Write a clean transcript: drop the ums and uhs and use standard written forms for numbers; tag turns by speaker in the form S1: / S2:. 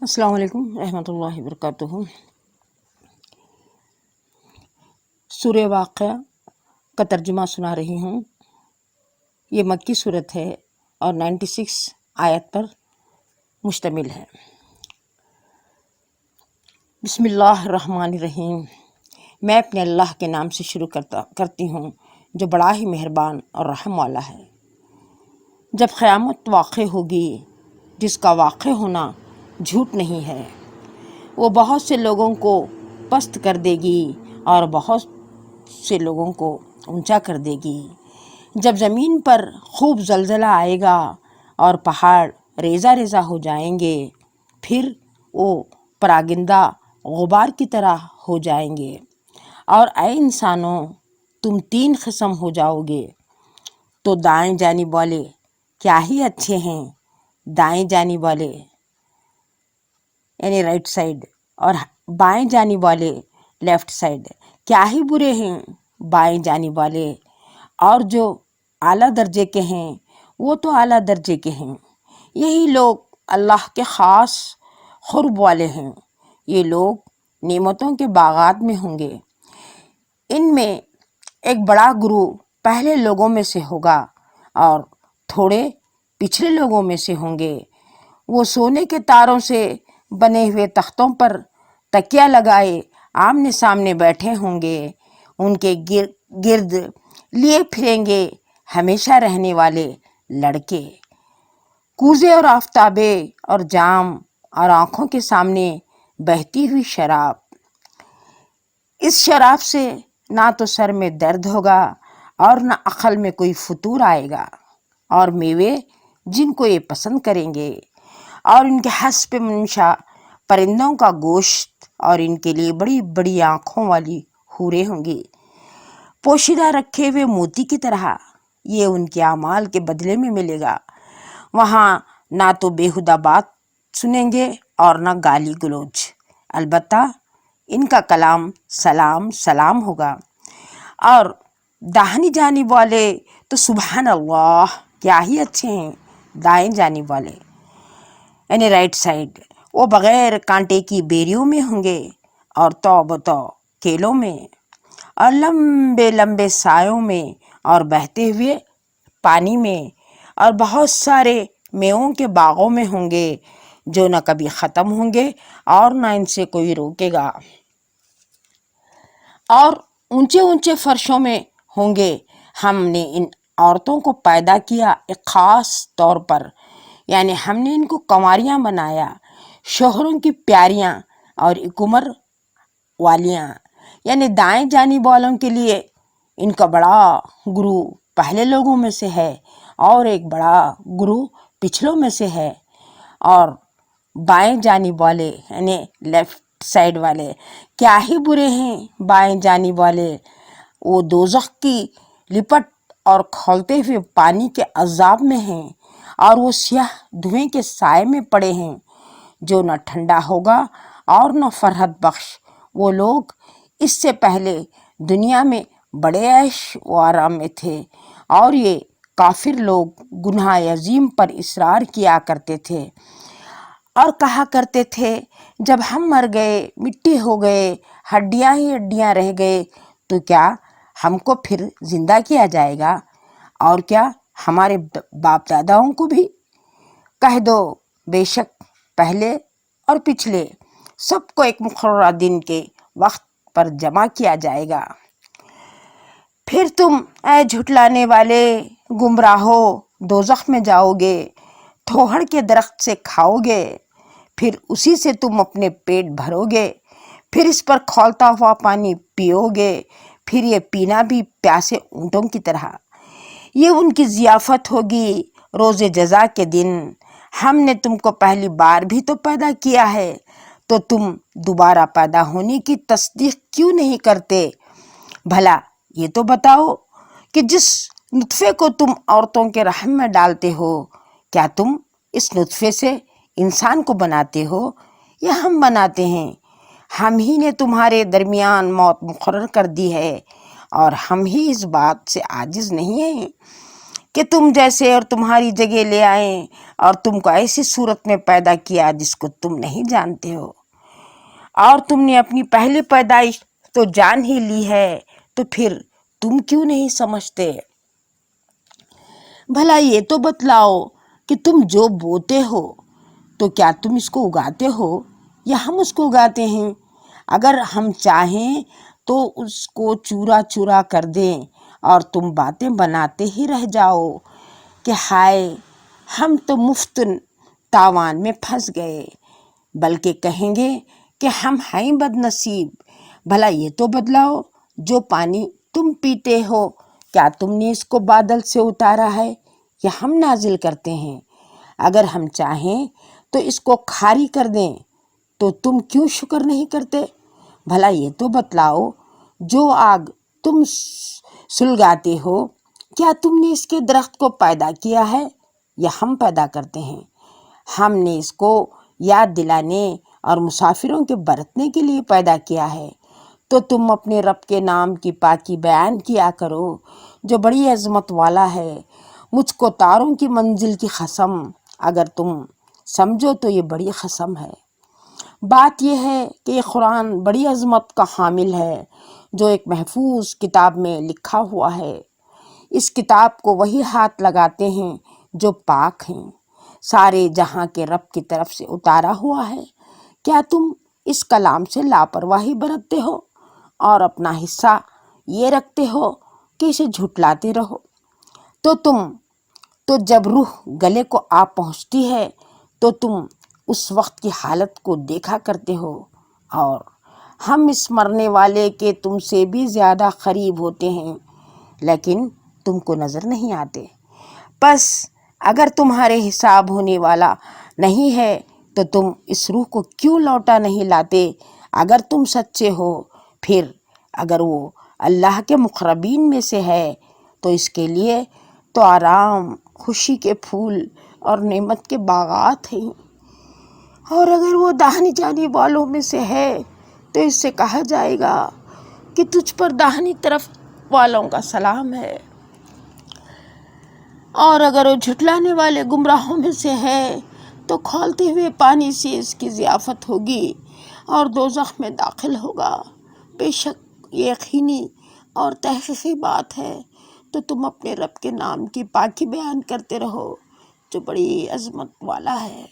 S1: السلام علیکم رحمۃ اللہ وبرکاتہ۔ سورہ واقعہ کا ترجمہ سنا رہی ہوں۔ یہ مکی صورت ہے اور 96 آیت پر مشتمل ہے۔ بسم اللہ الرحمن الرحیم۔ میں اپنے اللہ کے نام سے شروع کرتی ہوں جو بڑا ہی مہربان اور رحم والا ہے۔ جب قیامت واقع ہوگی جس کا واقع ہونا جھوٹ نہیں ہے، وہ بہت سے لوگوں کو پست کر دے گی اور بہت سے لوگوں کو اونچا کر دے گی۔ جب زمین پر خوب زلزلہ آئے گا اور پہاڑ ریزہ ریزہ ہو جائیں گے، پھر وہ پراگندہ غبار کی طرح ہو جائیں گے۔ اور اے انسانوں، تم 3 قسم ہو جاؤ گے، تو دائیں جانب والے کیا ہی اچھے ہیں، دائیں جانب والے یعنی رائٹ سائڈ، اور بائیں جانب والے لیفٹ سائڈ کیا ہی برے ہیں، بائیں جانب والے۔ اور جو اعلیٰ درجے کے ہیں وہ تو اعلیٰ درجے کے ہیں۔ یہی لوگ اللہ کے خاص قرب والے ہیں۔ یہ لوگ نعمتوں کے باغات میں ہوں گے۔ ان میں ایک بڑا گروہ پہلے لوگوں میں سے ہوگا اور تھوڑے پچھلے لوگوں میں سے ہوں گے۔ وہ سونے کے تاروں سے بنے ہوئے تختوں پر تکیہ لگائے آمنے سامنے بیٹھے ہوں گے۔ ان کے گرد لیے پھریں گے ہمیشہ رہنے والے لڑکے، کوزے اور آفتابے اور جام، اور آنکھوں کے سامنے بہتی ہوئی شراب۔ اس شراب سے نہ تو سر میں درد ہوگا اور نہ عقل میں کوئی فتور آئے گا۔ اور میوے جن کو یہ پسند کریں گے، اور ان کے حسب منشا پرندوں کا گوشت، اور ان کے لیے بڑی بڑی آنکھوں والی حوریں ہوں گی، پوشیدہ رکھے ہوئے موتی کی طرح۔ یہ ان کے اعمال کے بدلے میں ملے گا۔ وہاں نہ تو بیہودہ بات سنیں گے اور نہ گالی گلوچ، البتہ ان کا کلام سلام سلام ہوگا۔ اور داہنی جانب والے تو سبحان اللہ کیا ہی اچھے ہیں، دائیں جانب والے یعنی رائٹ سائڈ، وہ بغیر کانٹے کی بیریوں میں ہوں گے اور تو بتو کیلوں میں، اور لمبے لمبے سایوں میں، اور بہتے ہوئے پانی میں، اور بہت سارے میووں کے باغوں میں ہوں گے جو نہ کبھی ختم ہوں گے اور نہ ان سے کوئی روکے گا۔ اور اونچے اونچے فرشوں میں ہوں گے۔ ہم نے ان عورتوں کو پیدا کیا ایک خاص طور پر، یعنی ہم نے ان کو کنواریاں بنایا، شوہروں کی پیاریاں اور ایک عمر والیاں۔ یعنی دائیں جانب والوں کے لیے ان کا بڑا گروہ پہلے لوگوں میں سے ہے اور ایک بڑا گروہ پچھلوں میں سے ہے۔ اور بائیں جانب والے یعنی لیفٹ سائڈ والے کیا ہی برے ہیں، بائیں جانب والے۔ وہ دوزخ کی لپٹ اور کھولتے ہوئے پانی کے عذاب میں ہیں، اور وہ سیاہ دھویں کے سائے میں پڑے ہیں جو نہ ٹھنڈا ہوگا اور نہ فرحت بخش۔ وہ لوگ اس سے پہلے دنیا میں بڑے عیش و آرام میں تھے، اور یہ کافر لوگ گناہ عظیم پر اصرار کیا کرتے تھے اور کہا کرتے تھے، جب ہم مر گئے، مٹی ہو گئے، ہڈیاں ہی ہڈیاں رہ گئے، تو کیا ہم کو پھر زندہ کیا جائے گا؟ اور کیا ہمارے باپ داداؤں کو بھی؟ کہہ دو، بے شک پہلے اور پچھلے سب کو ایک مقررہ دن کے وقت پر جمع کیا جائے گا۔ پھر تم اے جھٹلانے والے گمراہو دوزخ میں جاؤ گے، تھوہڑ کے درخت سے کھاؤ گے، پھر اسی سے تم اپنے پیٹ بھرو گے، پھر اس پر کھولتا ہوا پانی پیو گے، پھر یہ پینا بھی پیاسے اونٹوں کی طرح۔ یہ ان کی ضیافت ہوگی روز جزا کے دن۔ ہم نے تم کو پہلی بار بھی تو پیدا کیا ہے، تو تم دوبارہ پیدا ہونے کی تصدیق کیوں نہیں کرتے؟ بھلا یہ تو بتاؤ کہ جس نطفے کو تم عورتوں کے رحم میں ڈالتے ہو، کیا تم اس نطفے سے انسان کو بناتے ہو یا ہم بناتے ہیں؟ ہم ہی نے تمہارے درمیان موت مقرر کر دی ہے، اور ہم ہی اس بات سے عاجز نہیں ہیں کہ تم جیسے اور تمہاری جگہ لے آئیں اور تم کو ایسی صورت میں پیدا کیا جس کو تم نہیں جانتے ہو، اور تم نے اپنی پہلی پیدائش تو جان ہی لی ہے، تو پھر تم کیوں نہیں سمجھتے؟ بھلا یہ تو بتلاؤ کہ تم جو بوتے ہو تو کیا تم اس کو اگاتے ہو یا ہم اس کو اگاتے ہیں؟ اگر ہم چاہیں تو اس کو چورا چورا کر دیں اور تم باتیں بناتے ہی رہ جاؤ کہ ہائے ہم تو مفت تاوان میں پھنس گئے، بلکہ کہیں گے کہ ہم ہیں بد نصیب۔ بھلا یہ تو بدلاؤ، جو پانی تم پیتے ہو کیا تم نے اس کو بادل سے اتارا ہے یا ہم نازل کرتے ہیں؟ اگر ہم چاہیں تو اس کو کھاری کر دیں تو تم کیوں شکر نہیں کرتے؟ بھلا یہ تو بتلاؤ، جو آگ تم سلگاتے ہو کیا تم نے اس کے درخت کو پیدا کیا ہے یا ہم پیدا کرتے ہیں؟ ہم نے اس کو یاد دلانے اور مسافروں کے برتنے کے لیے پیدا کیا ہے، تو تم اپنے رب کے نام کی پاکی بیان کیا کرو جو بڑی عظمت والا ہے۔ مجھ کو تاروں کی منزل کی قسم، اگر تم سمجھو تو یہ بڑی قسم ہے۔ بات یہ ہے کہ یہ قرآن بڑی عظمت کا حامل ہے جو ایک محفوظ کتاب میں لکھا ہوا ہے۔ اس کتاب کو وہی ہاتھ لگاتے ہیں جو پاک ہیں، سارے جہاں کے رب کی طرف سے اتارا ہوا ہے۔ کیا تم اس کلام سے لاپرواہی برتتے ہو اور اپنا حصہ یہ رکھتے ہو کہ اسے جھٹلاتے رہو؟ تو جب روح گلے کو آ پہنچتی ہے تو تم اس وقت کی حالت کو دیکھا کرتے ہو، اور ہم اس مرنے والے کے تم سے بھی زیادہ قریب ہوتے ہیں لیکن تم کو نظر نہیں آتے۔ پس اگر تمہارے حساب ہونے والا نہیں ہے تو تم اس روح کو کیوں لوٹا نہیں لاتے؟ اگر تم سچے ہو، پھر اگر وہ اللہ کے مقربین میں سے ہے تو اس کے لیے تو آرام، خوشی کے پھول اور نعمت کے باغات ہیں، اور اگر وہ داہنی جانب والوں میں سے ہے تو اس سے کہا جائے گا کہ تجھ پر داہنی طرف والوں کا سلام ہے، اور اگر وہ جھٹلانے والے گمراہوں میں سے ہے تو کھولتے ہوئے پانی سے اس کی ضیافت ہوگی اور دوزخ میں داخل ہوگا۔ بے شک یہ یقینی اور تحقیقی بات ہے، تو تم اپنے رب کے نام کی پاکی بیان کرتے رہو جو بڑی عظمت والا ہے۔